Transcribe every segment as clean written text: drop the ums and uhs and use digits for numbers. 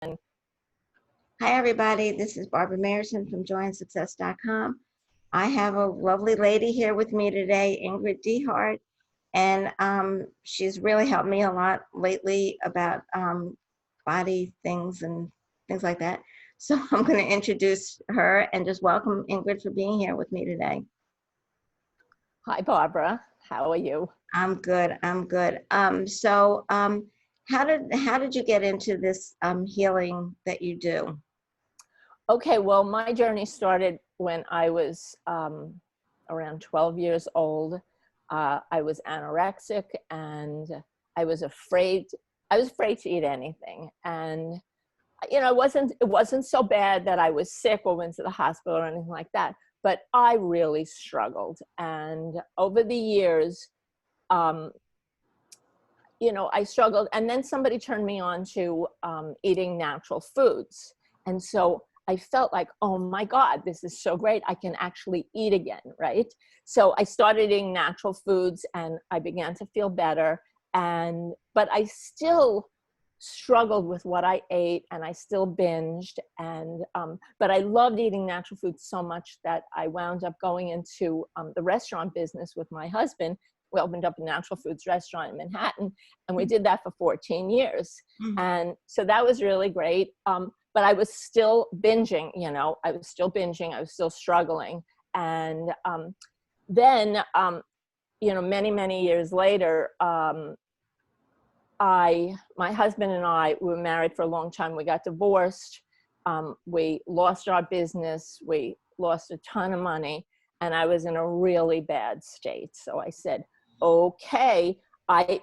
Hi, everybody. This is Barbara Mayerson from joyandsuccess.com. I have a lovely lady here with me today, Ingrid Dehart, and she's really helped me a lot lately about body things and things like that. So I'm going to introduce her and just welcome Ingrid for being here with me today. Hi, Barbara. How are you? I'm good. I'm good. How did you get into this healing that you do? Okay, well, my journey started when I was around 12 years old. I was anorexic and I was afraid to eat anything. And, you know, it wasn't so bad that I was sick or went to the hospital or anything like that, but I really struggled. And over the years, you know, I struggled, and then somebody turned me on to eating natural foods. And so I felt like, oh my God, this is so great. I can actually eat again, right? So I started eating natural foods and I began to feel better. But I still struggled with what I ate and I still binged. But I loved eating natural foods so much that I wound up going into the restaurant business with my husband. We opened up a natural foods restaurant in Manhattan, and we did that for 14 years. Mm-hmm. And so that was really great. But I was still binging, you know, I was still struggling. And then, you know, many years later, my husband and I were married for a long time. We got divorced. We lost our business. We lost a ton of money, and I was in a really bad state. So I said, okay, I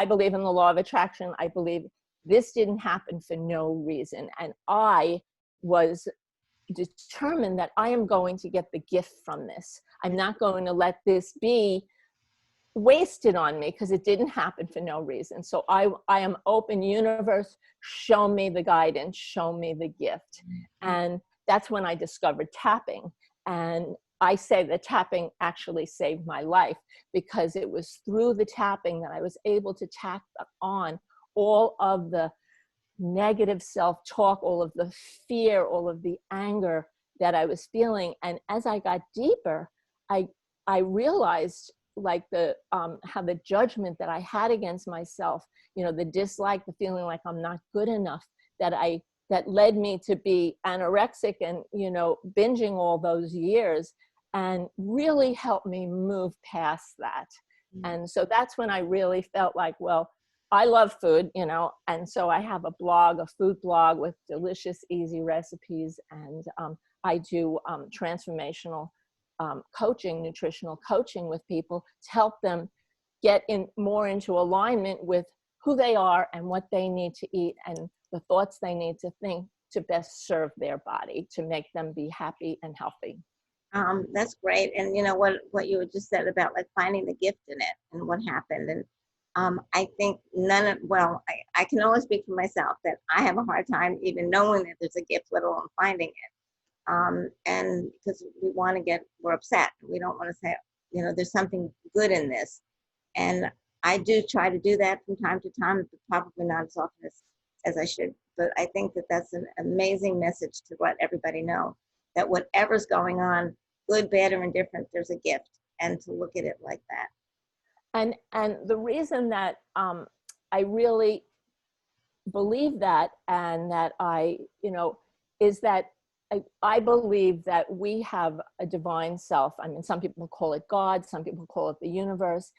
believe in the law of attraction. I believe this didn't happen for no reason. And I was determined that I am going to get the gift from this. I'm not going to let this be wasted on me because it didn't happen for no reason. So I am open. Universe, show me the guidance, show me the gift. And that's when I discovered tapping. And I say that tapping actually saved my life, because it was through the tapping that I was able to tap on all of the negative self-talk, all of the fear, all of the anger that I was feeling. And as I got deeper, I realized like how the judgment that I had against myself, you know, the dislike, the feeling like I'm not good enough, that led me to be anorexic and, you know, binging all those years, and really helped me move past that. Mm-hmm. And so that's when I really felt like, well, I love food, you know, and so I have a blog, a food blog with delicious, easy recipes. And I do transformational coaching, nutritional coaching with people to help them get more into alignment with who they are and what they need to eat and the thoughts they need to think to best serve their body, to make them be happy and healthy. That's great. And you know what you just said about like finding the gift in it and what happened. And I think I can only speak for myself that I have a hard time even knowing that there's a gift, let alone finding it. And because we're upset. We don't want to say, you know, there's something good in this. And I do try to do that from time to time, but probably not as often as I should. But I think that that's an amazing message to let everybody know that whatever's going on, good, bad, or indifferent, there's a gift, and to look at it like that. And the reason that I really believe that, and that I, you know, is that I believe that we have a divine self. I mean, some people call it God, some people call it the universe.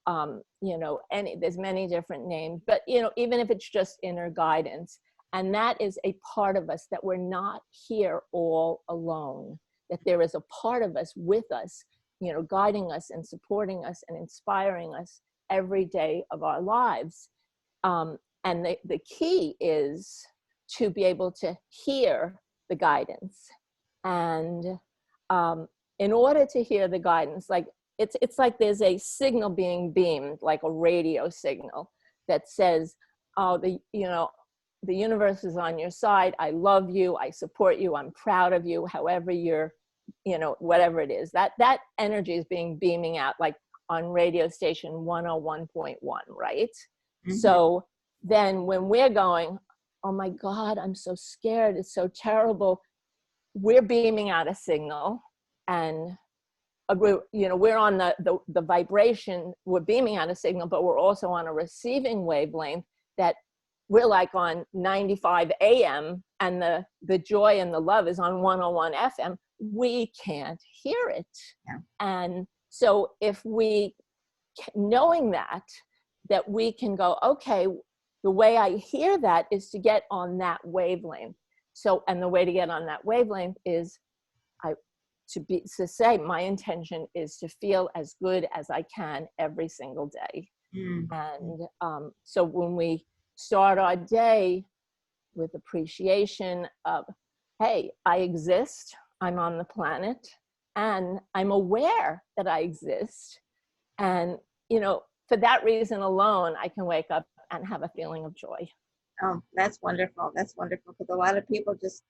You know, there's many different names, but, you know, even if it's just inner guidance, and that is a part of us, that we're not here all alone, that there is a part of us with us, you know, guiding us and supporting us and inspiring us every day of our lives. And the key is to be able to hear the guidance. And in order to hear the guidance, like it's like there's a signal being beamed, like a radio signal that says, oh, the universe is on your side. I love you. I support you. I'm proud of you. However you're, you know, whatever it is, that energy is beaming out, like on radio station 101.1, right? Mm-hmm. So then when we're going, oh my God, I'm so scared. It's so terrible. We're beaming out a signal, and we're on the vibration, we're beaming out a signal, but we're also on a receiving wavelength that we're like on 95 AM, and the joy and the love is on 101 FM. We can't hear it. Yeah. And so if we, knowing that we can go, okay, the way I hear that is to get on that wavelength. So, and the way to get on that wavelength is to say my intention is to feel as good as I can every single day. And so when we start our day with appreciation of, hey, I exist, I'm on the planet, and I'm aware that I exist. And, for that reason alone, I can wake up and have a feeling of joy. Oh, that's wonderful. That's wonderful, because a lot of people just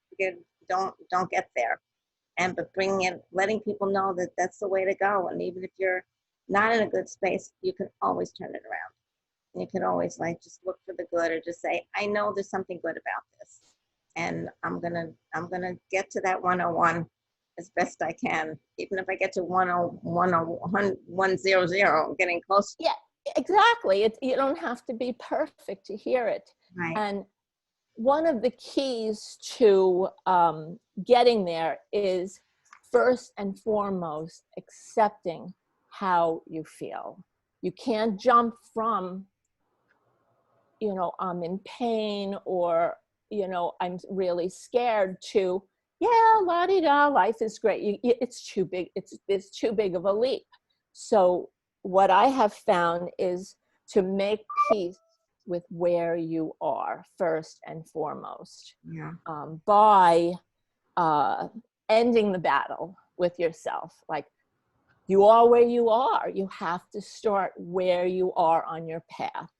don't get there. And but letting people know that that's the way to go. And even if you're not in a good space, you can always turn it around. You can always just look for the good, or just say, I know there's something good about this, and I'm gonna get to that 101 as best I can. Even if I get to 101 or 100, I'm getting close. Yeah, exactly. You don't have to be perfect to hear it. Right. And one of the keys to getting there is, first and foremost, accepting how you feel. You can't jump from, I'm in pain, or, I'm really scared, to, yeah, la-di-da, life is great. It's too big. It's too big of a leap. So what I have found is to make peace with where you are first and foremost. Yeah. By ending the battle with yourself. Like, you are where you are. You have to start where you are on your path.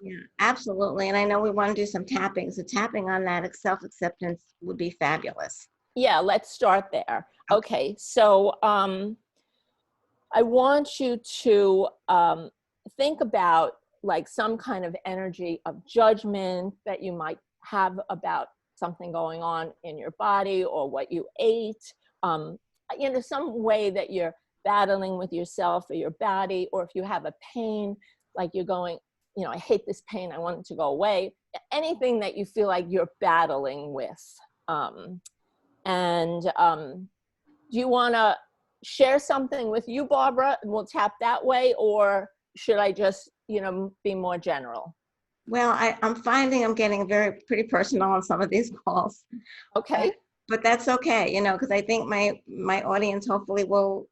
Yeah, absolutely. And I know we want to do some tapping. So tapping on that self-acceptance would be fabulous. Yeah, let's start there. Okay, so I want you to think about some kind of energy of judgment that you might have about something going on in your body, or what you ate, some way that you're battling with yourself or your body, or if you have a pain, like you're going, I hate this pain, I want it to go away. Anything that you feel like you're battling with. Do you want to share something with you, Barbara, and we'll tap that way, or should I just, be more general? Well, I'm finding I'm getting pretty personal on some of these calls. Okay. But that's okay, because I think my audience hopefully will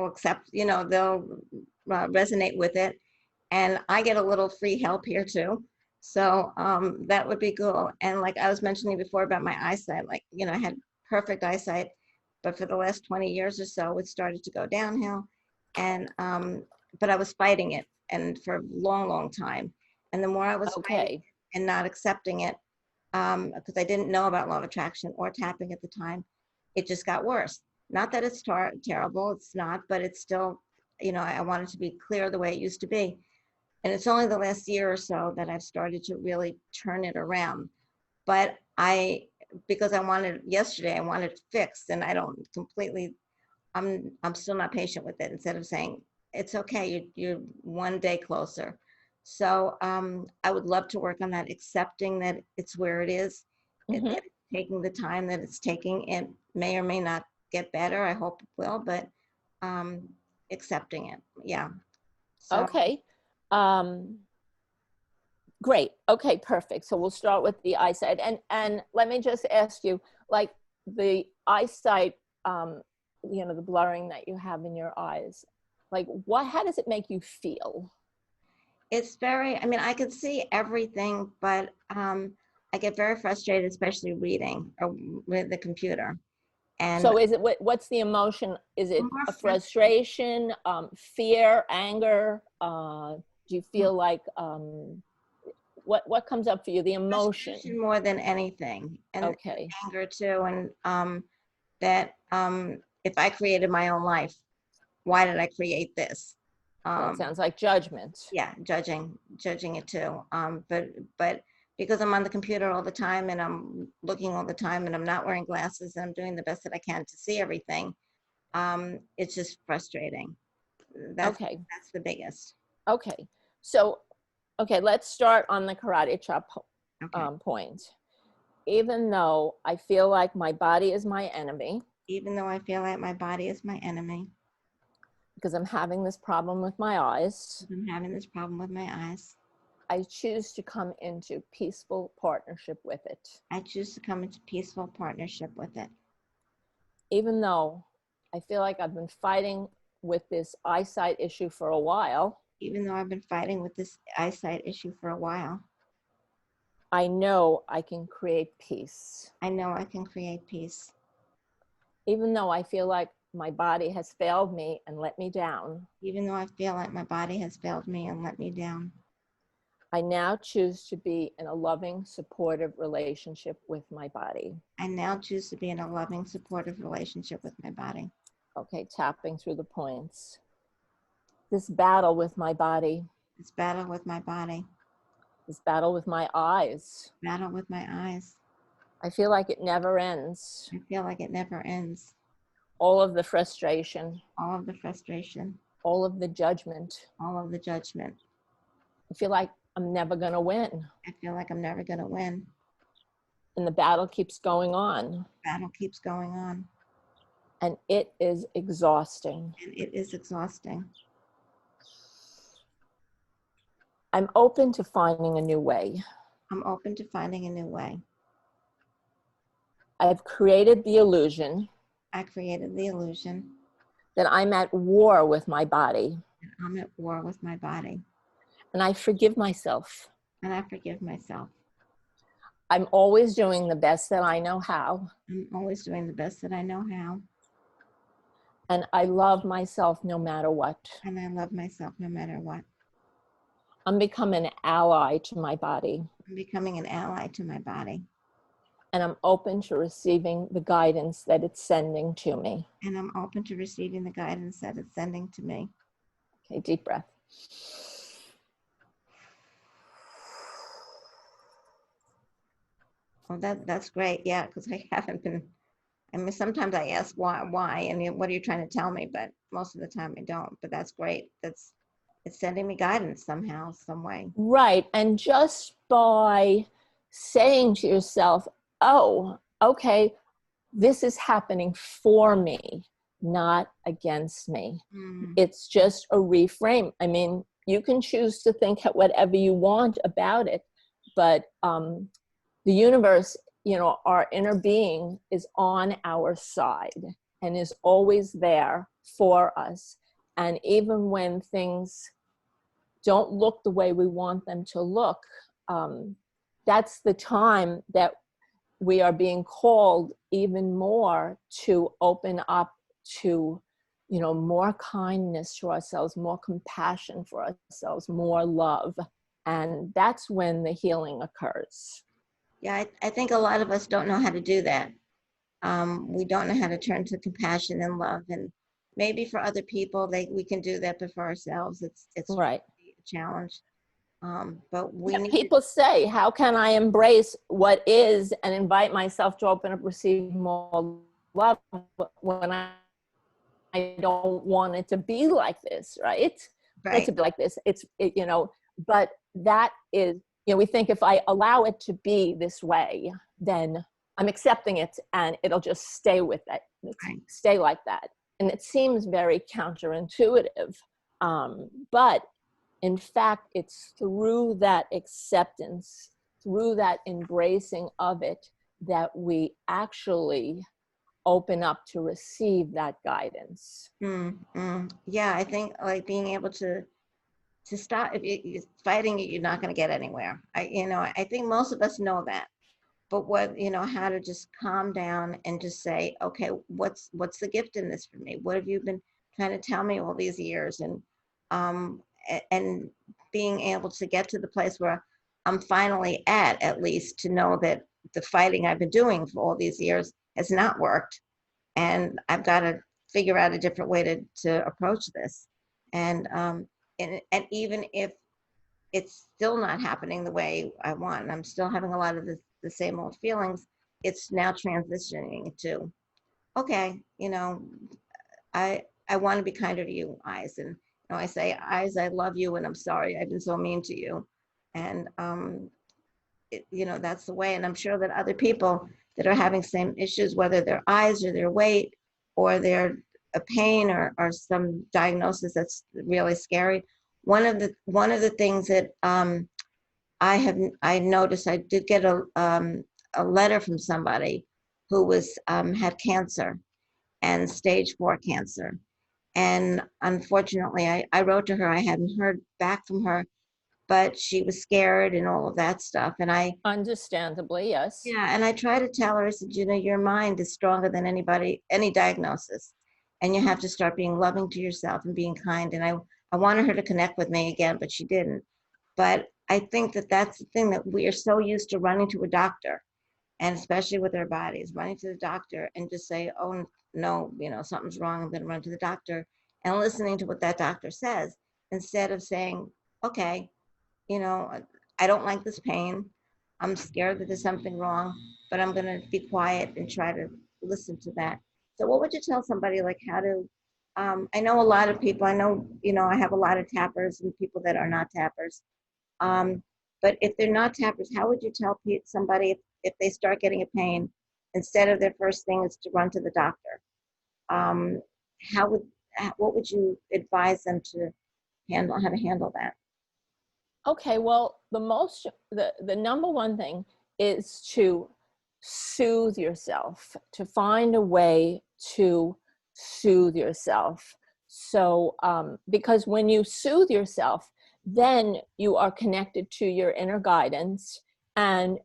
accept, they'll resonate with it. And I get a little free help here too. So that would be cool. And like I was mentioning before about my eyesight, I had perfect eyesight, but for the last 20 years or so, it started to go downhill. And, but I was fighting it, and for a long, long time. And the more I was fighting and not accepting it, because I didn't know about law of attraction or tapping at the time, it just got worse. Not that it's terrible, it's not, but it's still, I wanted to be clear the way it used to be. And it's only the last year or so that I've started to really turn it around. But because I wanted it fixed, and I don't completely, I'm still not patient with it. Instead of saying, it's okay, you're one day closer. So I would love to work on that, accepting that it's where it is, that it's taking the time that it's taking. It may or may not get better. I hope it will, but accepting it. Yeah. So. Okay. Great. Okay, perfect. So we'll start with the eyesight. And let me just ask you, the eyesight, the blurring that you have in your eyes, how does it make you feel? It's I can see everything, but I get very frustrated, especially reading or with the computer. And so is it, what's the emotion? Is it a frustration, fear, anger? Do you feel like, what comes up for you, the emotion? More than anything. And anger too. And that if I created my own life, why did I create this? It sounds like judgment. Yeah, judging it too. But because I'm on the computer all the time and I'm looking all the time and I'm not wearing glasses and I'm doing the best that I can to see everything. It's just frustrating. Okay. That's the biggest. Okay. So, okay, let's start on the karate chop Okay. point. Even though I feel like my body is my enemy, Even though I feel like my body is my enemy, because I'm having this problem with my eyes, I'm having this problem with my eyes, I choose to come into peaceful partnership with it. I choose to come into peaceful partnership with it. Even though I feel like I've been fighting with this eyesight issue for a while, Even though I've been fighting with this eyesight issue for a while, I know I can create peace. I know I can create peace. Even though I feel like my body has failed me and let me down, Even though I feel like my body has failed me and let me down, I now choose to be in a loving, supportive relationship with my body. I now choose to be in a loving, supportive relationship with my body. Okay, tapping through the points. This battle with my body, This battle with my body, this battle with my eyes, battle with my eyes, I feel like it never ends. I feel like it never ends. All of the frustration, All of the frustration, all of the judgment. all of the judgment. I feel like I'm never going to win. I feel like I'm never going to win. And the battle keeps going on. Battle keeps going on. And it is exhausting. And it is exhausting. I'm open to finding a new way. I'm open to finding a new way. I've created the illusion I created the illusion that I'm at war with my body. that I'm at war with my body. And I forgive myself. And I forgive myself. I'm always doing the best that I know how. I'm always doing the best that I know how. And I love myself no matter what. And I love myself no matter what. I'm becoming an ally to my body. I'm becoming an ally to my body. And I'm open to receiving the guidance that it's sending to me. And I'm open to receiving the guidance that it's sending to me. Okay, deep breath. Well, that's great. Yeah, because I haven't been, I mean, sometimes I ask why, and what are you trying to tell me? But most of the time I don't. But that's great. It's sending me guidance somehow, some way. Right. And just by saying to yourself, oh, okay, this is happening for me, not against me. It's just a reframe. I mean, you can choose to think whatever you want about it, but the universe, you know, our inner being is on our side and is always there for us. And even when things don't look the way we want them to look, that's the time that we are being called even more to open up to, you know, more kindness to ourselves, more compassion for ourselves, more love. And that's when the healing occurs. Yeah, I think a lot of us don't know how to do that. We don't know how to turn to compassion and love. And maybe for other people, we can do that, but for ourselves, it's right. A challenge. But we need people say, how can I embrace what is and invite myself to open up, receive more love when I don't want it to be like this, right? Right. To be like this. You know, but that is, you know, we think if I allow it to be this way, then I'm accepting it and it'll just stay with it, Right. Stay like that. And it seems very counterintuitive. But in fact, it's through that acceptance, through that embracing of it, that we actually open up to receive that guidance. Yeah, I think like being able to stop, if you're fighting it, you're not going to get anywhere. I think most of us know that, but how to just calm down and just say, okay, what's the gift in this for me? What have you been trying to tell me all these years? And being able to get to the place where I'm finally at least to know that the fighting I've been doing for all these years has not worked. And I've got to figure out a different way to approach this. And even if it's still not happening the way I want. I'm still having a lot of the same old feelings. It's now transitioning to, okay, I want to be kinder to you, eyes. And I say, eyes, I love you, and I'm sorry I've been so mean to you. And that's the way. And I'm sure that other people that are having same issues, whether their eyes or their weight or their a pain or some diagnosis that's really scary. One of the things that I noticed, I did get a letter from somebody who was had cancer and stage 4 cancer. And unfortunately, I wrote to her. I hadn't heard back from her, but she was scared and all of that stuff. And Understandably, yes. yeah, and I try to tell her, I said, your mind is stronger than any diagnosis. And you have to start being loving to yourself and being kind. And I wanted her to connect with me again, but she didn't. But I think that that's the thing, that we are so used to running to a doctor, and especially with our bodies, running to the doctor and just say, oh, no, something's wrong, I'm going to run to the doctor, and listening to what that doctor says instead of saying, okay, you know, I don't like this pain. I'm scared that there's something wrong, but I'm going to be quiet and try to listen to that. So what would you tell somebody, like, how to, I know a lot of people, I know, I have a lot of tappers and people that are not tappers. Um, but if they're not tappers, how would you tell somebody if they start getting a pain, instead of their first thing is to run to the doctor? Um, what would you advise them to how to handle that? Okay, well, the number one thing is to soothe yourself, to find a way to soothe yourself. So, because when you soothe yourself, then you are connected to your inner guidance, and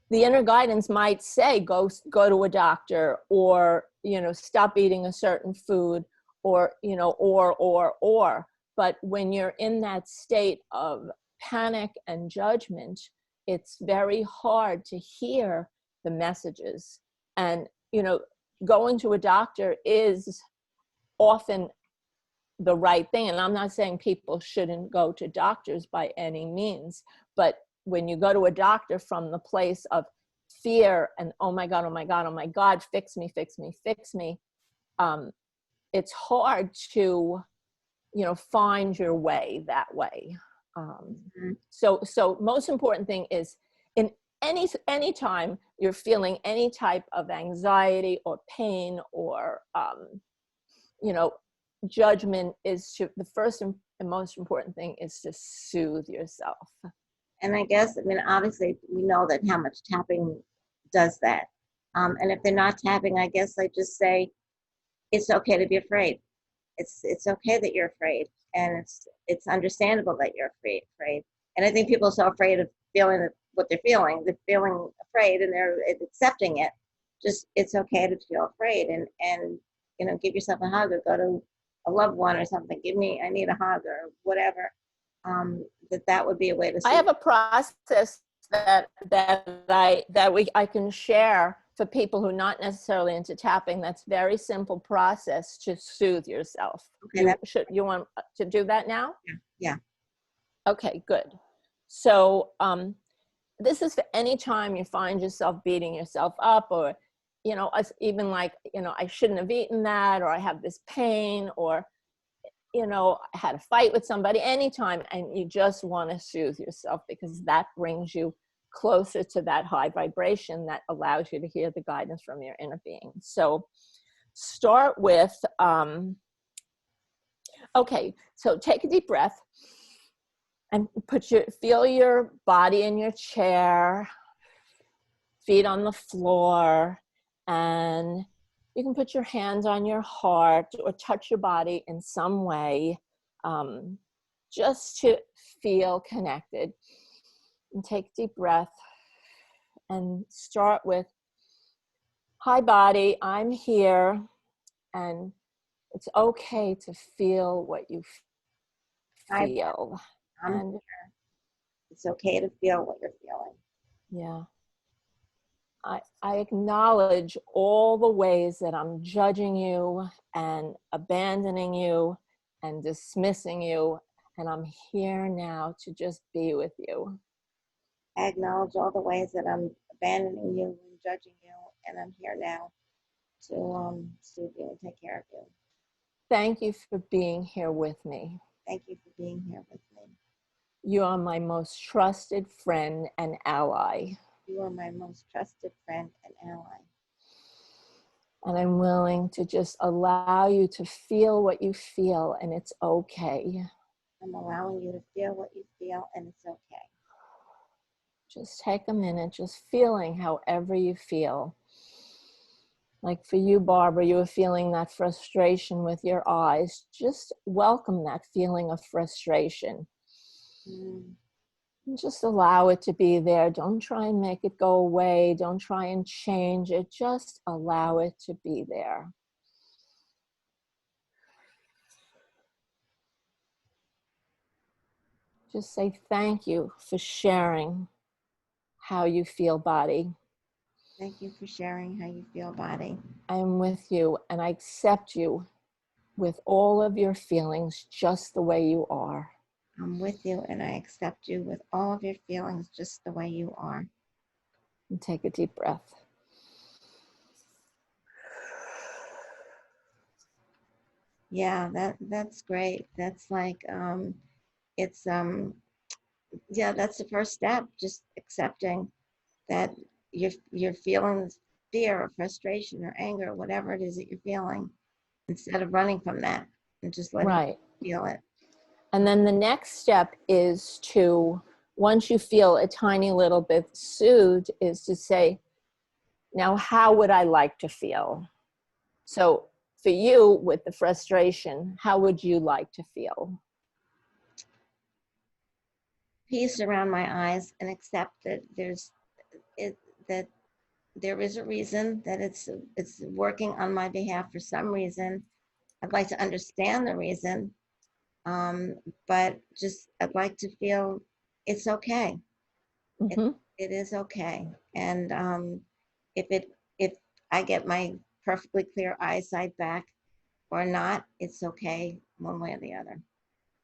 the inner guidance might say, go to a doctor, or, stop eating a certain food, or, or. But when you're in that state of panic and judgment, it's very hard to hear the messages. And, going to a doctor is often the right thing. And I'm not saying people shouldn't go to doctors by any means, but when you go to a doctor from the place of fear and, oh my God, oh my God, oh my God, fix me, fix me, fix me, it's hard to, find your way that way. So most important thing is, in any time you're feeling any type of anxiety or pain or, judgment, the first and most important thing is to soothe yourself. And I guess, obviously, we know that how much tapping does that. And if they're not tapping, I guess I just say, it's okay to be afraid. It's okay that you're afraid, and it's understandable that you're afraid. And I think people are so afraid of feeling what they're feeling. They're feeling afraid, and they're accepting it. Just, it's okay to feel afraid, and give yourself a hug, or go to a loved one or something. I need a hug or whatever. That would be a way to. I have a process that I can share for people who are not necessarily into tapping. That's very simple process to soothe yourself. Okay, you want to do that now? Yeah. Okay, good. So this is for any time you find yourself beating yourself up, or even like, I shouldn't have eaten that, or I have this pain, or I had a fight with somebody, anytime, and you just want to soothe yourself, because that brings you closer to that high vibration that allows you to hear the guidance from your inner being. So start with, okay, so take a deep breath and feel your body in your chair, feet on the floor, and you can put your hands on your heart or touch your body in some way, just to feel connected. And take a deep breath and start with, hi body, I'm here, and it's okay to feel what you feel. And it's okay to feel what you're feeling. Yeah. I acknowledge all the ways that I'm judging you and abandoning you and dismissing you, and I'm here now to just be with you. I acknowledge all the ways that I'm abandoning you and judging you, and I'm here now to soothe you and take care of you. Thank you for being here with me. Thank you for being here with me. You are my most trusted friend and ally. You are my most trusted friend and ally. And I'm willing to just allow you to feel what you feel, and it's okay. I'm allowing you to feel what you feel, and it's okay. Just take a minute, just feeling however you feel. Like for you, Barbara, you were feeling that frustration with your eyes. Just welcome that feeling of frustration. And just allow it to be there. Don't try and make it go away. Don't try and change it. Just allow it to be there. Just say thank you for sharing how you feel, body. Thank you for sharing how you feel, body. I am with you, and I accept you with all of your feelings just the way you are. I'm with you, and I accept you with all of your feelings just the way you are. And take a deep breath. Yeah, that's great. That's like it's yeah, that's the first step, just accepting that you're feeling fear or frustration or anger or whatever it is that you're feeling, instead of running from that and just letting Right. you feel it. And then the next step is to, once you feel a tiny little bit soothed, is to say, now how would I like to feel? So for you, with the frustration, how would you like to feel? Peace around my eyes, and accept that that there is a reason, that it's working on my behalf for some reason. I'd like to understand the reason, but just I'd like to feel it's okay. Mm-hmm. It is okay. And if I get my perfectly clear eyesight back or not, it's okay one way or the other.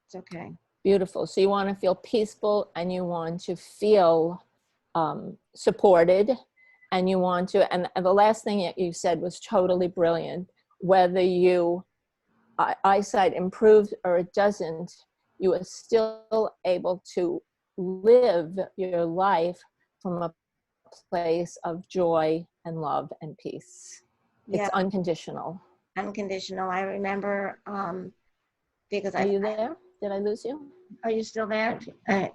It's okay. Beautiful. So you want to feel peaceful, and you want to feel supported, and you want to, and the last thing that you said was totally brilliant. Whether you eyesight improves or it doesn't, you are still able to live your life from a place of joy and love and peace. Yeah, It's unconditional. unconditional. I remember because Are you there? Did I lose you? are you still there? Did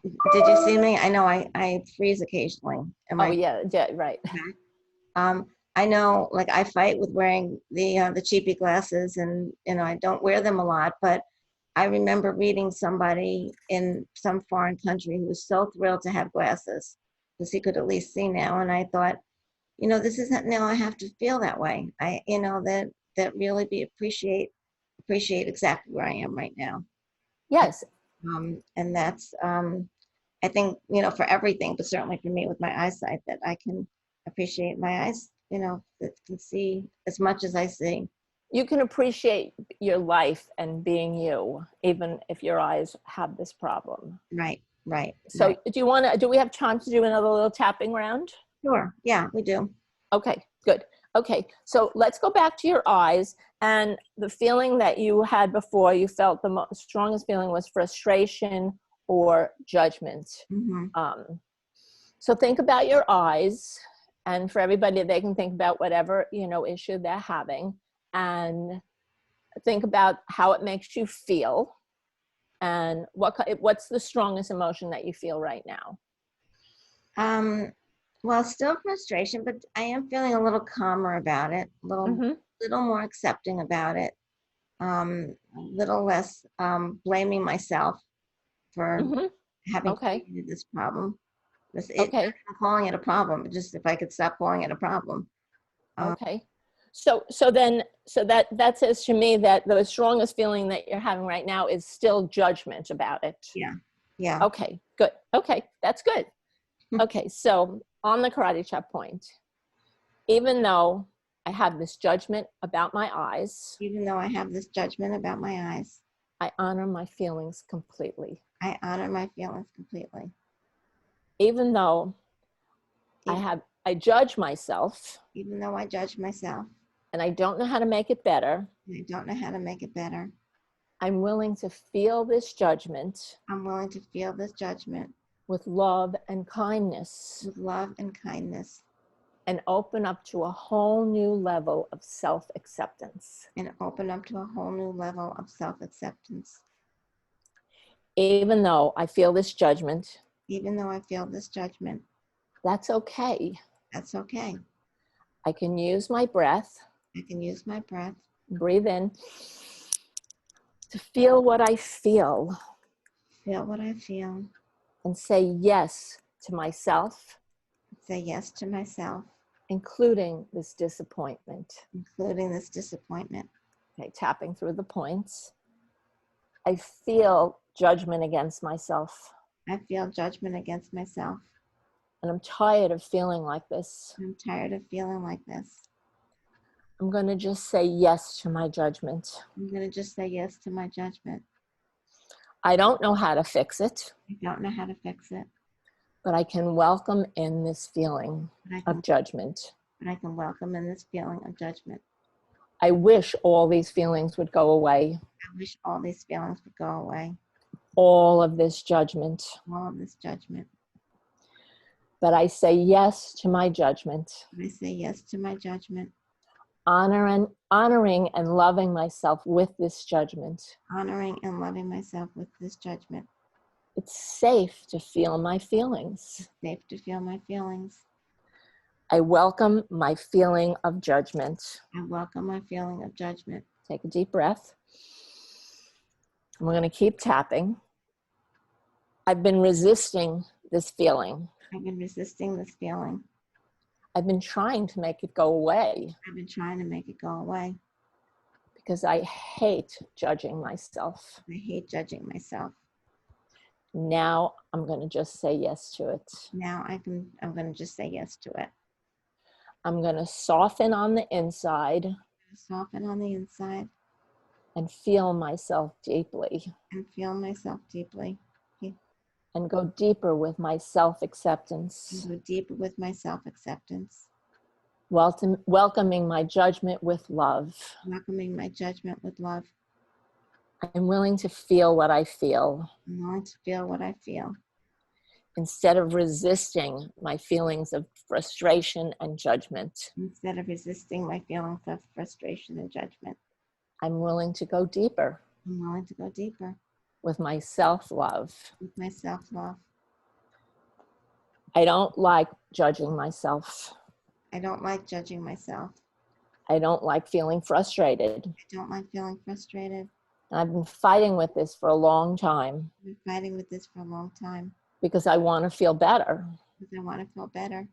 you see me? I know I freeze occasionally. Am Oh I yeah, right. back? I know, like, I fight with wearing the cheapy glasses, and I don't wear them a lot, but I remember reading somebody in some foreign country who was so thrilled to have glasses because he could at least see now. And I thought, this isn't now. I have to feel that way. That really appreciate exactly where I am right now. Yes. And that's I think, for everything, but certainly for me with my eyesight, that I can appreciate my eyes, that can see as much as I see. You can appreciate your life and being you, even if your eyes have this problem. Right, right, So right. do we have time to do another little tapping round? Sure. Yeah, we do. Okay, good. Okay, so let's go back to your eyes, and the feeling that you had before, you felt the strongest feeling was frustration or judgment. Mm-hmm. So think about your eyes, and for everybody, they can think about whatever, issue they're having, and think about how it makes you feel, and what's the strongest emotion that you feel right now. Well, still frustration, but I am feeling a little calmer about it, Mm-hmm. little more accepting about it, a little less blaming myself for Mm-hmm. having Okay. created this problem. Okay. I'm calling it a problem. Just if I could stop calling it a problem. Um, Okay. So that says to me that the strongest feeling that you're having right now is still judgment about it. yeah, yeah. Okay, good. Okay, that's good. Okay, so on the karate chop point, even though I have this judgment about my eyes, Even though I have this judgment about my eyes, I honor my feelings completely. I honor my feelings completely. Even though I judge myself Even though I judge myself and I don't know how to make it better, and I don't know how to make it better, I'm willing to feel this judgment I'm willing to feel this judgment with love and kindness with love and kindness and open up to a whole new level of self-acceptance. and open up to a whole new level of self-acceptance. Even though I feel this judgment, Even though I feel this judgment, that's okay. that's okay. I can use my breath, I can use my breath, breathe in, to feel what I feel feel what I feel, and say yes to myself, say yes to myself, including this disappointment. including this disappointment. Okay, tapping through the points. I feel judgment against myself, I feel judgment against myself. and I'm tired of feeling like this. I'm tired of feeling like this. I'm going to just say yes to my judgment. I'm going to just say yes to my judgment. I don't know how to fix it, I don't know how to fix it, but I can welcome in this feeling of judgment. but I can welcome in this feeling of judgment. I wish all these feelings would go away. I wish all these feelings would go away, All of this judgment. all of this judgment. But I say yes to my judgment. I say yes to my judgment, Honoring and loving myself with this judgment. honoring and loving myself with this judgment. It's safe to feel my feelings. Safe to feel my feelings. I welcome my feeling of judgment. I welcome my feeling of judgment. Take a deep breath. And we're going to keep tapping. I've been resisting this feeling. I've been resisting this feeling. I've been trying to make it go away I've been trying to make it go away because I hate judging myself. I hate judging myself. Now I'm going to just say yes to it. Now I'm going to just say yes to it. I'm going to soften on the inside Soften on the inside and feel myself deeply and feel myself deeply and go deeper with my self-acceptance. and go deeper with my self-acceptance. Welcoming my judgment with love. Welcoming my judgment with love. I'm willing to feel what I feel I'm willing to feel what I feel instead of resisting my feelings of frustration and judgment. instead of resisting my feelings of frustration and judgment. I'm willing to go deeper I'm willing to go deeper with my self-love. with my self-love. I don't like judging myself. I don't like judging myself. I don't like feeling frustrated. I don't like feeling frustrated. I've been fighting with this for a long time I've been fighting with this for a long time because I want to feel better. because I want to feel better.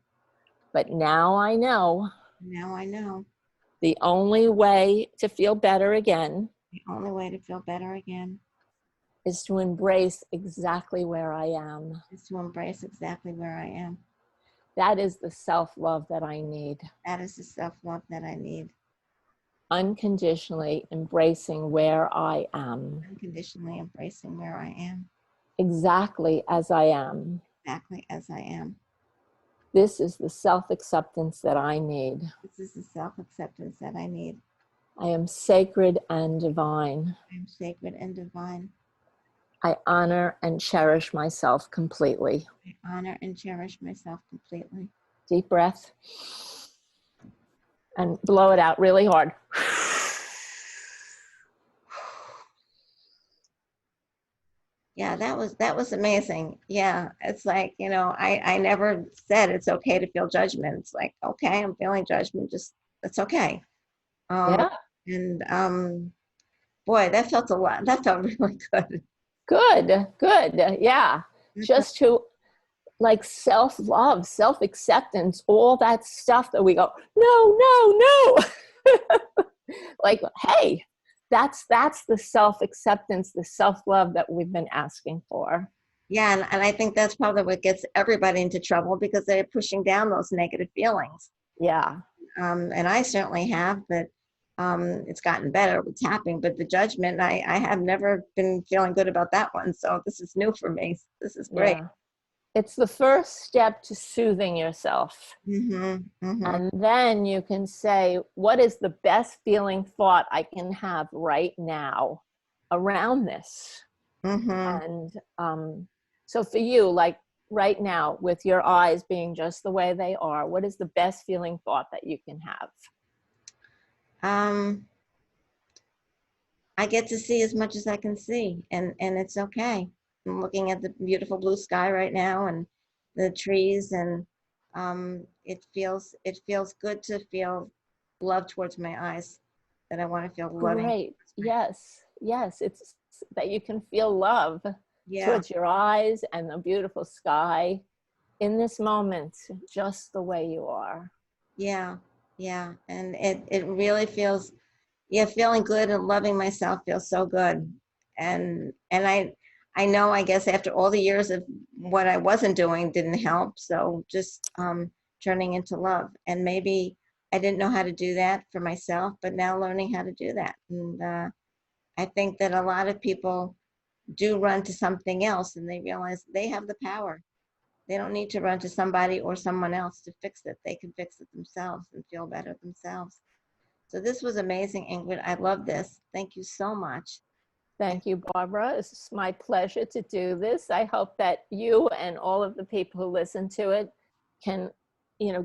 But now I know Now I know the only way to feel better again the only way to feel better again is to embrace exactly where I am. is to embrace exactly where I am. That is the self-love that I need. That is the self-love that I need. Unconditionally embracing where I am, Unconditionally embracing where I am, exactly as I am. exactly as I am. This is the self-acceptance that I need. This is the self-acceptance that I need. I am sacred and divine. I am sacred and divine. I honor and cherish myself completely. I honor and cherish myself completely. Deep breath. And blow it out really hard. Yeah, that was amazing. Yeah, it's like, I never said it's okay to feel judgment. It's like, okay, I'm feeling judgment, just it's okay. Yeah. And boy, that felt a lot. That felt really good. Good. Yeah. Just to like self-love, self-acceptance, all that stuff that we go, no. Like, hey, that's the self-acceptance, the self-love that we've been asking for. Yeah, and I think that's probably what gets everybody into trouble because they're pushing down those negative feelings. Yeah. And I certainly have, but It's gotten better with tapping, but the judgment, I have never been feeling good about that one. So this is new for me. This is great. Yeah. It's the first step to soothing yourself. Mm-hmm, mm-hmm, And then you can say, what is the best feeling thought I can have right now around this? mm-hmm. And so for you, like right now, with your eyes being just the way they are, what is the best feeling thought that you can have? Um, I get to see as much as I can see, and it's okay. I'm looking at the beautiful blue sky right now and the trees, and it feels good to feel love towards my eyes. That I want to feel loving. Great. Yes. Yes. It's that you can feel love Yeah, towards your eyes and the beautiful sky in this moment, just the way you are. yeah, yeah, and it really feels, yeah, feeling good and loving myself feels so good, and I know, I guess after all the years of what I wasn't doing didn't help, so just turning into love, and maybe I didn't know how to do that for myself, but now learning how to do that, and I think that a lot of people do run to something else, and they realize they have the power. They don't need to run to somebody or someone else to fix it. They can fix it themselves and feel better themselves. So this was amazing, Ingrid. I love this. Thank you so much. And Thank you, Barbara. It's my pleasure to do this. I hope that you and all of the people who listen to it can,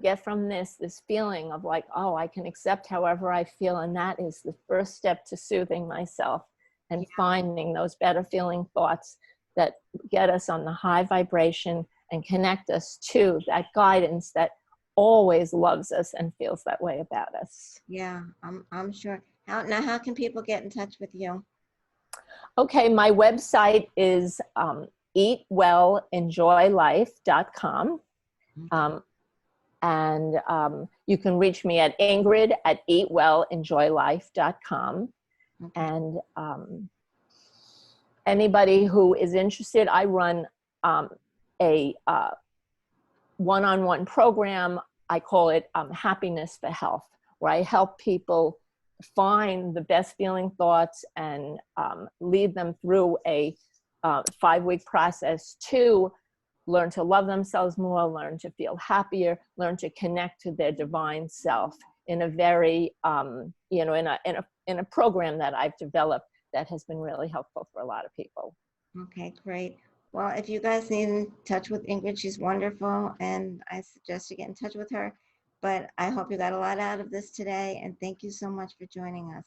get from this feeling of like, oh, I can accept however I feel. And that is the first step to soothing myself and yeah, finding those better feeling thoughts that get us on the high vibration and connect us to that guidance that always loves us and feels that way about us. yeah, I'm sure. How can people get in touch with you? Okay, my website is eatwellenjoylife.com. Okay. Um, and you can reach me at Ingrid at eatwellenjoylife.com. Okay. And anybody who is interested, I run a one-on-one program. I call it Happiness for Health, where I help people find the best feeling thoughts and lead them through a 5-week process to learn to love themselves more, learn to feel happier, learn to connect to their divine self in a very, in a program that I've developed that has been really helpful for a lot of people. Okay, great. Well, if you guys need in touch with Ingrid, she's wonderful, and I suggest you get in touch with her. But I hope you got a lot out of this today, and thank you so much for joining us.